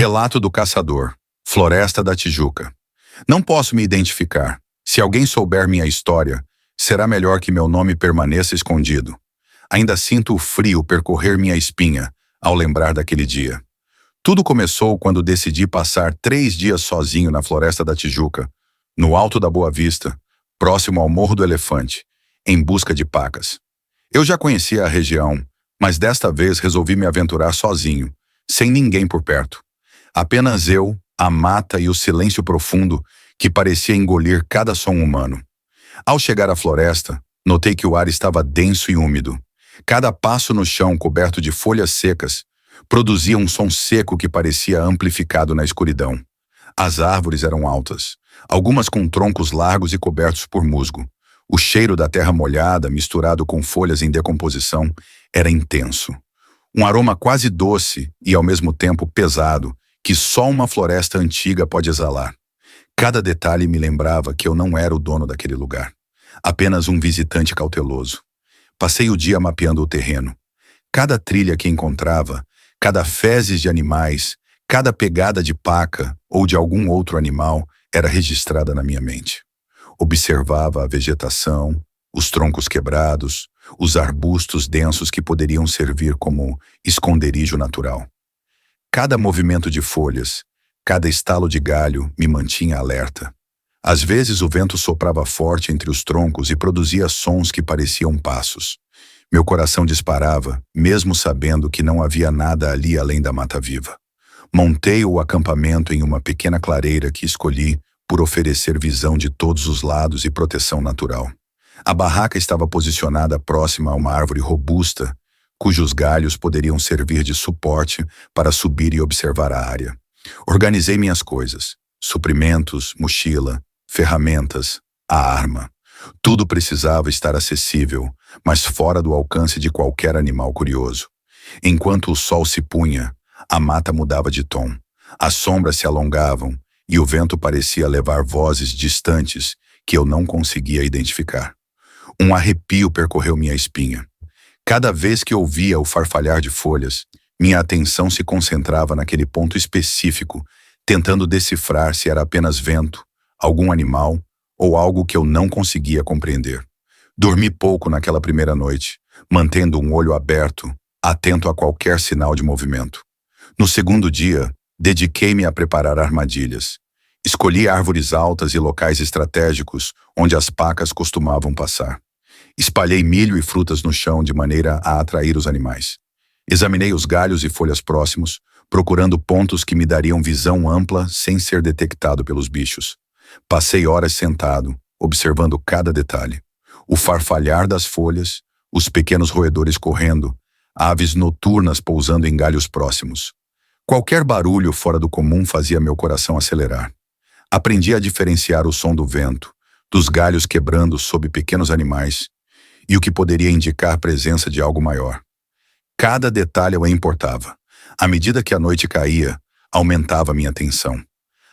Relato do caçador. Floresta da Tijuca. Não posso me identificar. Se alguém souber minha história, será melhor que meu nome permaneça escondido. Ainda sinto o frio percorrer minha espinha ao lembrar daquele dia. Tudo começou quando decidi passar 3 dias sozinho na Floresta da Tijuca, no alto da Boa Vista, próximo ao Morro do Elefante, em busca de pacas. Eu já conhecia a região, mas desta vez resolvi me aventurar sozinho, sem ninguém por perto. Apenas eu, a mata e o silêncio profundo que parecia engolir cada som humano. Ao chegar à floresta, notei que o ar estava denso e úmido. Cada passo no chão coberto de folhas secas produzia um som seco que parecia amplificado na escuridão. As árvores eram altas, algumas com troncos largos e cobertos por musgo. O cheiro da terra molhada, misturado com folhas em decomposição, era intenso. Um aroma quase doce e, ao mesmo tempo, pesado, que só uma floresta antiga pode exalar. Cada detalhe me lembrava que eu não era o dono daquele lugar, apenas um visitante cauteloso. Passei o dia mapeando o terreno. Cada trilha que encontrava, cada fezes de animais, cada pegada de paca ou de algum outro animal era registrada na minha mente. Observava a vegetação, os troncos quebrados, os arbustos densos que poderiam servir como esconderijo natural. Cada movimento de folhas, cada estalo de galho me mantinha alerta. Às vezes o vento soprava forte entre os troncos e produzia sons que pareciam passos. Meu coração disparava, mesmo sabendo que não havia nada ali além da mata-viva. Montei o acampamento em uma pequena clareira que escolhi por oferecer visão de todos os lados e proteção natural. A barraca estava posicionada próxima a uma árvore robusta, cujos galhos poderiam servir de suporte para subir e observar a área. Organizei minhas coisas: suprimentos, mochila, ferramentas, a arma. Tudo precisava estar acessível, mas fora do alcance de qualquer animal curioso. Enquanto o sol se punha, a mata mudava de tom. As sombras se alongavam e o vento parecia levar vozes distantes que eu não conseguia identificar. Um arrepio percorreu minha espinha. Cada vez que ouvia o farfalhar de folhas, minha atenção se concentrava naquele ponto específico, tentando decifrar se era apenas vento, algum animal ou algo que eu não conseguia compreender. Dormi pouco naquela primeira noite, mantendo um olho aberto, atento a qualquer sinal de movimento. No segundo dia, dediquei-me a preparar armadilhas. Escolhi árvores altas e locais estratégicos onde as pacas costumavam passar. Espalhei milho e frutas no chão de maneira a atrair os animais. Examinei os galhos e folhas próximos, procurando pontos que me dariam visão ampla sem ser detectado pelos bichos. Passei horas sentado, observando cada detalhe. O farfalhar das folhas, os pequenos roedores correndo, aves noturnas pousando em galhos próximos. Qualquer barulho fora do comum fazia meu coração acelerar. Aprendi a diferenciar o som do vento, dos galhos quebrando sob pequenos animais, e o que poderia indicar presença de algo maior. Cada detalhe eu importava. À medida que a noite caía, aumentava minha tensão.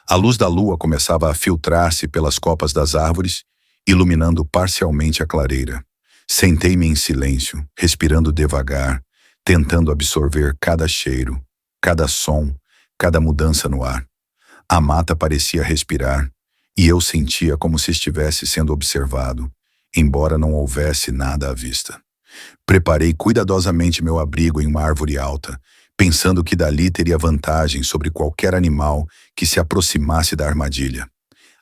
A luz da lua começava a filtrar-se pelas copas das árvores, iluminando parcialmente a clareira. Sentei-me em silêncio, respirando devagar, tentando absorver cada cheiro, cada som, cada mudança no ar. A mata parecia respirar, e eu sentia como se estivesse sendo observado, embora não houvesse nada à vista. Preparei cuidadosamente meu abrigo em uma árvore alta, pensando que dali teria vantagem sobre qualquer animal que se aproximasse da armadilha.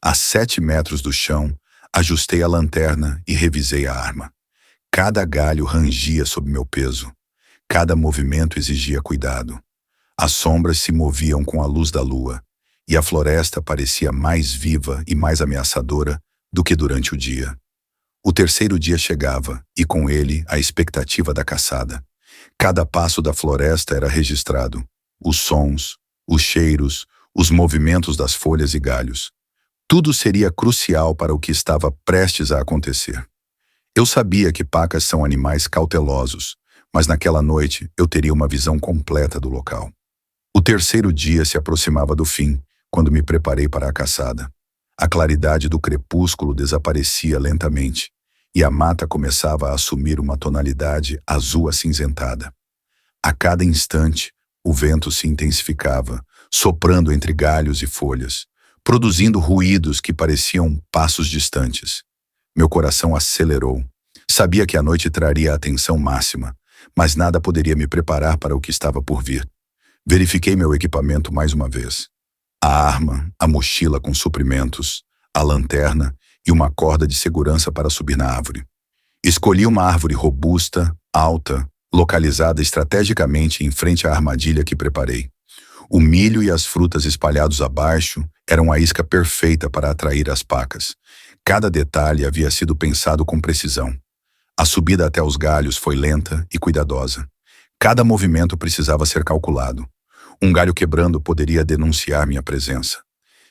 A 7 metros do chão, ajustei a lanterna e revisei a arma. Cada galho rangia sob meu peso. Cada movimento exigia cuidado. As sombras se moviam com a luz da lua, e a floresta parecia mais viva e mais ameaçadora do que durante o dia. O terceiro dia chegava, e com ele a expectativa da caçada. Cada passo da floresta era registrado. Os sons, os cheiros, os movimentos das folhas e galhos. Tudo seria crucial para o que estava prestes a acontecer. Eu sabia que pacas são animais cautelosos, mas naquela noite eu teria uma visão completa do local. O terceiro dia se aproximava do fim, quando me preparei para a caçada. A claridade do crepúsculo desaparecia lentamente, e a mata começava a assumir uma tonalidade azul acinzentada. A cada instante, o vento se intensificava, soprando entre galhos e folhas, produzindo ruídos que pareciam passos distantes. Meu coração acelerou. Sabia que a noite traria a atenção máxima, mas nada poderia me preparar para o que estava por vir. Verifiquei meu equipamento mais uma vez. A arma, a mochila com suprimentos, a lanterna e uma corda de segurança para subir na árvore. Escolhi uma árvore robusta, alta, localizada estrategicamente em frente à armadilha que preparei. O milho e as frutas espalhados abaixo eram a isca perfeita para atrair as pacas. Cada detalhe havia sido pensado com precisão. A subida até os galhos foi lenta e cuidadosa. Cada movimento precisava ser calculado. Um galho quebrando poderia denunciar minha presença.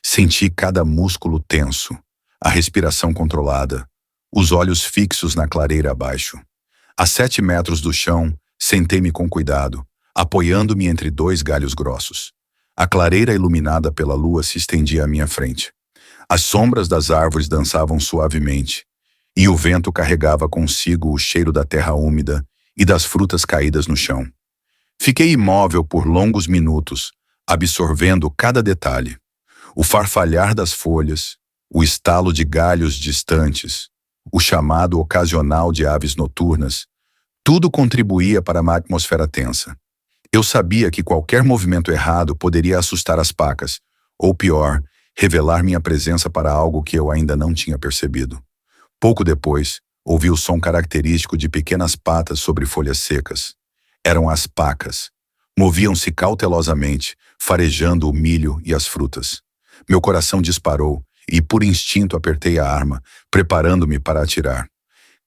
Senti cada músculo tenso, a respiração controlada, os olhos fixos na clareira abaixo. A 7 metros do chão, sentei-me com cuidado, apoiando-me entre 2 galhos grossos. A clareira iluminada pela lua se estendia à minha frente. As sombras das árvores dançavam suavemente, e o vento carregava consigo o cheiro da terra úmida e das frutas caídas no chão. Fiquei imóvel por longos minutos, absorvendo cada detalhe. O farfalhar das folhas, o estalo de galhos distantes, o chamado ocasional de aves noturnas, tudo contribuía para uma atmosfera tensa. Eu sabia que qualquer movimento errado poderia assustar as pacas, ou pior, revelar minha presença para algo que eu ainda não tinha percebido. Pouco depois, ouvi o som característico de pequenas patas sobre folhas secas. Eram as pacas. Moviam-se cautelosamente, farejando o milho e as frutas. Meu coração disparou e, por instinto, apertei a arma, preparando-me para atirar.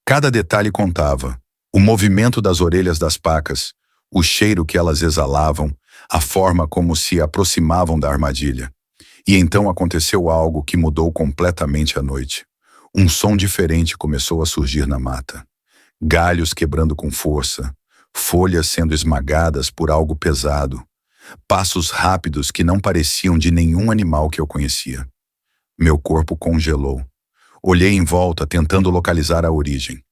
Cada detalhe contava. O movimento das orelhas das pacas, o cheiro que elas exalavam, a forma como se aproximavam da armadilha. E então aconteceu algo que mudou completamente a noite. Um som diferente começou a surgir na mata. Galhos quebrando com força, folhas sendo esmagadas por algo pesado, passos rápidos que não pareciam de nenhum animal que eu conhecia. Meu corpo congelou. Olhei em volta tentando localizar a origem.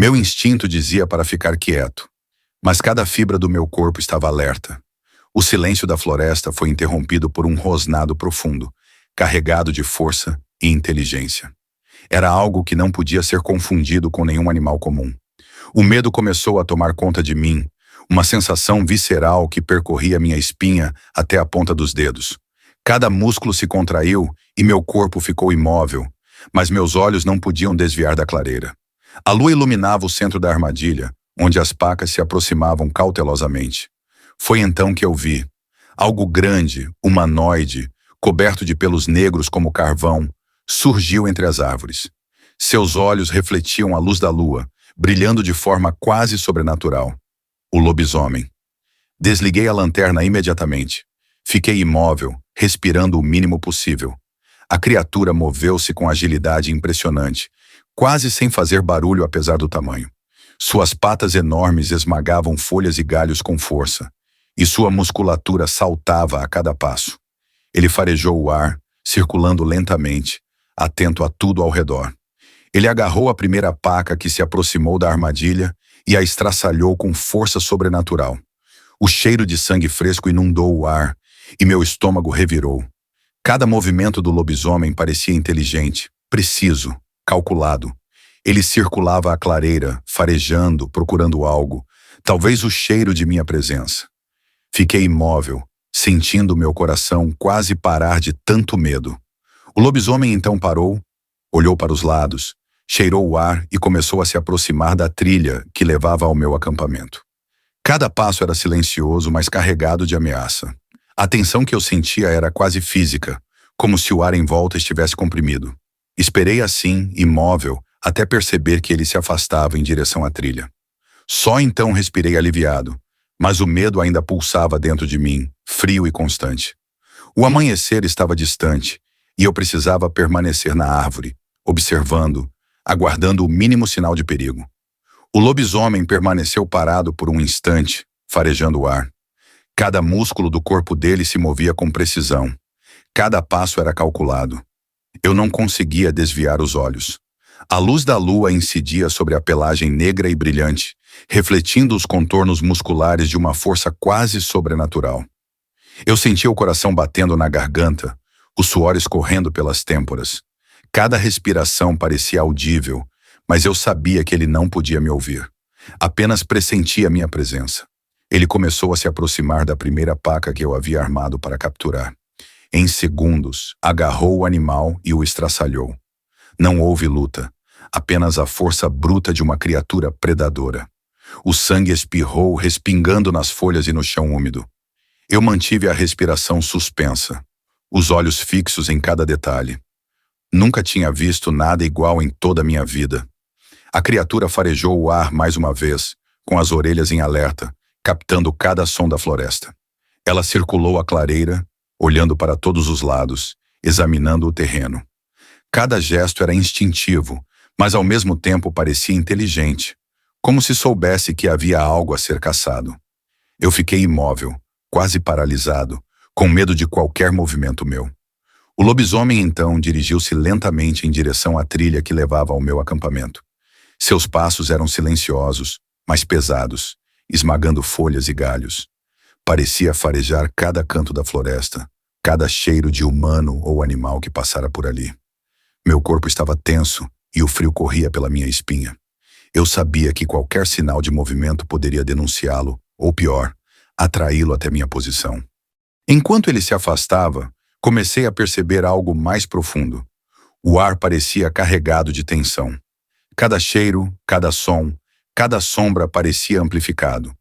Meu instinto dizia para ficar quieto, mas cada fibra do meu corpo estava alerta. O silêncio da floresta foi interrompido por um rosnado profundo, carregado de força e inteligência. Era algo que não podia ser confundido com nenhum animal comum. O medo começou a tomar conta de mim, uma sensação visceral que percorria minha espinha até a ponta dos dedos. Cada músculo se contraiu e meu corpo ficou imóvel, mas meus olhos não podiam desviar da clareira. A lua iluminava o centro da armadilha, onde as pacas se aproximavam cautelosamente. Foi então que eu vi. Algo grande, humanoide, coberto de pelos negros como carvão, surgiu entre as árvores. Seus olhos refletiam a luz da lua, brilhando de forma quase sobrenatural. O lobisomem. Desliguei a lanterna imediatamente. Fiquei imóvel, respirando o mínimo possível. A criatura moveu-se com agilidade impressionante, quase sem fazer barulho apesar do tamanho. Suas patas enormes esmagavam folhas e galhos com força, e sua musculatura saltava a cada passo. Ele farejou o ar, circulando lentamente, atento a tudo ao redor. Ele agarrou a primeira paca que se aproximou da armadilha e a estraçalhou com força sobrenatural. O cheiro de sangue fresco inundou o ar, e meu estômago revirou. Cada movimento do lobisomem parecia inteligente, preciso, calculado. Ele circulava a clareira, farejando, procurando algo, talvez o cheiro de minha presença. Fiquei imóvel, sentindo meu coração quase parar de tanto medo. O lobisomem então parou, olhou para os lados, cheirou o ar e começou a se aproximar da trilha que levava ao meu acampamento. Cada passo era silencioso, mas carregado de ameaça. A tensão que eu sentia era quase física, como se o ar em volta estivesse comprimido. Esperei assim, imóvel, até perceber que ele se afastava em direção à trilha. Só então respirei aliviado, mas o medo ainda pulsava dentro de mim, frio e constante. O amanhecer estava distante, e eu precisava permanecer na árvore, observando, aguardando o mínimo sinal de perigo. O lobisomem permaneceu parado por um instante, farejando o ar. Cada músculo do corpo dele se movia com precisão. Cada passo era calculado. Eu não conseguia desviar os olhos. A luz da lua incidia sobre a pelagem negra e brilhante, refletindo os contornos musculares de uma força quase sobrenatural. Eu sentia o coração batendo na garganta, o suor escorrendo pelas têmporas. Cada respiração parecia audível, mas eu sabia que ele não podia me ouvir. Apenas pressentia minha presença. Ele começou a se aproximar da primeira paca que eu havia armado para capturar. Em segundos, agarrou o animal e o estraçalhou. Não houve luta, apenas a força bruta de uma criatura predadora. O sangue espirrou, respingando nas folhas e no chão úmido. Eu mantive a respiração suspensa, os olhos fixos em cada detalhe. Nunca tinha visto nada igual em toda a minha vida. A criatura farejou o ar mais uma vez, com as orelhas em alerta, captando cada som da floresta. Ela circulou a clareira, olhando para todos os lados, examinando o terreno. Cada gesto era instintivo, mas ao mesmo tempo parecia inteligente, como se soubesse que havia algo a ser caçado. Eu fiquei imóvel, quase paralisado, com medo de qualquer movimento meu. O lobisomem então dirigiu-se lentamente em direção à trilha que levava ao meu acampamento. Seus passos eram silenciosos, mas pesados, esmagando folhas e galhos. Parecia farejar cada canto da floresta, cada cheiro de humano ou animal que passara por ali. Meu corpo estava tenso e o frio corria pela minha espinha. Eu sabia que qualquer sinal de movimento poderia denunciá-lo, ou pior, atraí-lo até minha posição. Enquanto ele se afastava, comecei a perceber algo mais profundo. O ar parecia carregado de tensão. Cada cheiro, cada som, cada sombra parecia amplificado.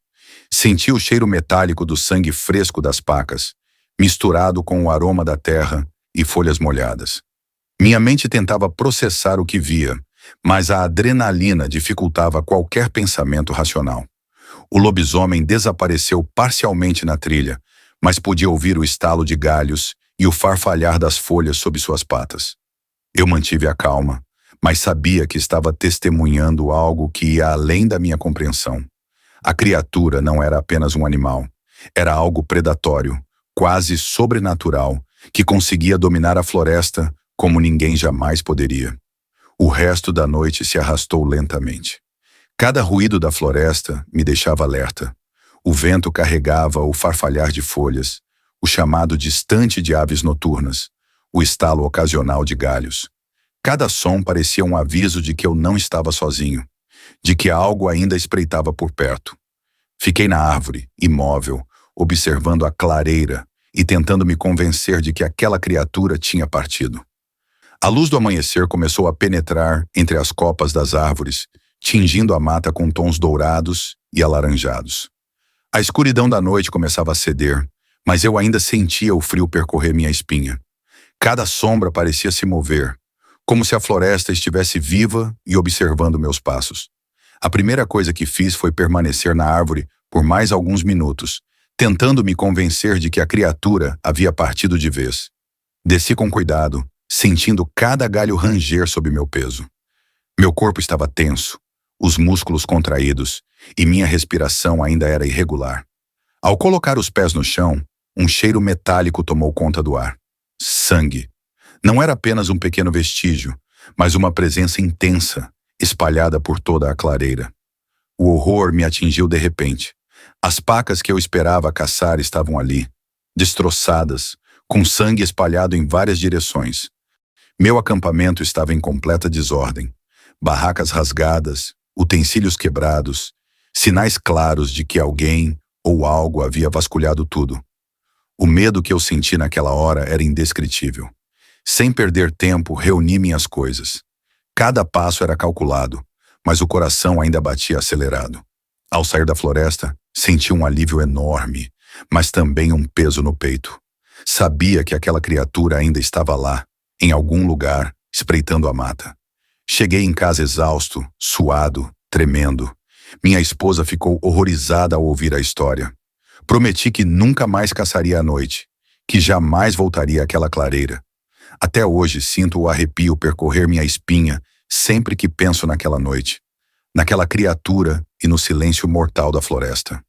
Senti o cheiro metálico do sangue fresco das pacas, misturado com o aroma da terra e folhas molhadas. Minha mente tentava processar o que via, mas a adrenalina dificultava qualquer pensamento racional. O lobisomem desapareceu parcialmente na trilha, mas podia ouvir o estalo de galhos e o farfalhar das folhas sob suas patas. Eu mantive a calma, mas sabia que estava testemunhando algo que ia além da minha compreensão. A criatura não era apenas um animal, era algo predatório, quase sobrenatural, que conseguia dominar a floresta como ninguém jamais poderia. O resto da noite se arrastou lentamente. Cada ruído da floresta me deixava alerta. O vento carregava o farfalhar de folhas, o chamado distante de aves noturnas, o estalo ocasional de galhos. Cada som parecia um aviso de que eu não estava sozinho, de que algo ainda espreitava por perto. Fiquei na árvore, imóvel, observando a clareira e tentando me convencer de que aquela criatura tinha partido. A luz do amanhecer começou a penetrar entre as copas das árvores, tingindo a mata com tons dourados e alaranjados. A escuridão da noite começava a ceder, mas eu ainda sentia o frio percorrer minha espinha. Cada sombra parecia se mover, como se a floresta estivesse viva e observando meus passos. A primeira coisa que fiz foi permanecer na árvore por mais alguns minutos, tentando me convencer de que a criatura havia partido de vez. Desci com cuidado, sentindo cada galho ranger sob meu peso. Meu corpo estava tenso, os músculos contraídos, e minha respiração ainda era irregular. Ao colocar os pés no chão, um cheiro metálico tomou conta do ar. Sangue. Não era apenas um pequeno vestígio, mas uma presença intensa, espalhada por toda a clareira. O horror me atingiu de repente. As pacas que eu esperava caçar estavam ali, destroçadas, com sangue espalhado em várias direções. Meu acampamento estava em completa desordem. Barracas rasgadas, utensílios quebrados, sinais claros de que alguém ou algo havia vasculhado tudo. O medo que eu senti naquela hora era indescritível. Sem perder tempo, reuni minhas coisas. Cada passo era calculado, mas o coração ainda batia acelerado. Ao sair da floresta, senti um alívio enorme, mas também um peso no peito. Sabia que aquela criatura ainda estava lá, em algum lugar, espreitando a mata. Cheguei em casa exausto, suado, tremendo. Minha esposa ficou horrorizada ao ouvir a história. Prometi que nunca mais caçaria à noite, que jamais voltaria àquela clareira. Até hoje sinto o arrepio percorrer minha espinha sempre que penso naquela noite, naquela criatura e no silêncio mortal da floresta.